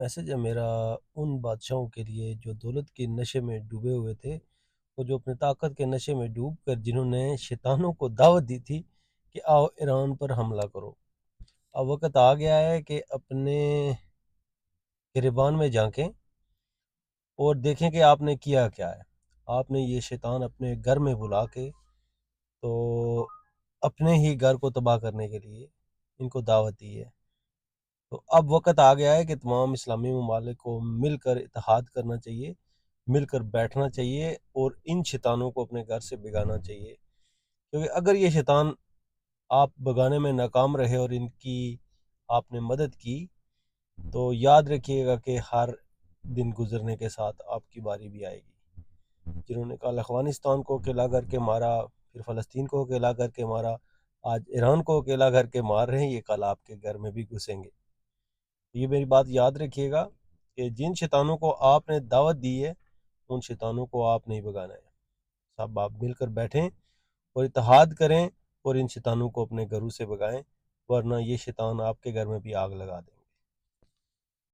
Message ہے میرا ان بادشاہوں کے لیے جو دولت کے نشے میں ڈوبے ہوئے تھے، اور جو اپنے طاقت کے نشے میں ڈوب کر جنہوں نے شیطانوں کو دعوت دی تھی کہ آؤ ایران پر حملہ کرو۔ اب وقت آ گیا ہے کہ اپنے گریبان میں جھانکیں اور دیکھیں کہ آپ نے کیا کیا ہے۔ آپ نے یہ شیطان اپنے گھر میں بلا کے تو اپنے ہی گھر کو تباہ کرنے کے لیے ان کو دعوت دی ہے۔ تو اب وقت آ گیا ہے کہ تمام اسلامی ممالک کو مل کر اتحاد کرنا چاہیے، مل کر بیٹھنا چاہیے اور ان شیطانوں کو اپنے گھر سے بھگانا چاہیے، کیونکہ اگر یہ شیطان آپ بھگانے میں ناکام رہے اور ان کی آپ نے مدد کی تو یاد رکھیے گا کہ ہر دن گزرنے کے ساتھ آپ کی باری بھی آئے گی۔ جنہوں نے کل افغانستان کو اکیلا کر کے مارا، پھر فلسطین کو اکیلا کر کے مارا، آج ایران کو اکیلا کر کے مار رہے ہیں، یہ کل آپ کے گھر میں بھی گھسیں گے۔ یہ میری بات یاد رکھیے گا کہ جن شیطانوں کو آپ نے دعوت دی ہے ان شیطانوں کو آپ نہیں بگانا ہے۔ سب آپ مل کر بیٹھیں اور اتحاد کریں اور ان شیطانوں کو اپنے گھروں سے بگائیں، ورنہ یہ شیطان آپ کے گھر میں بھی آگ لگا دیں۔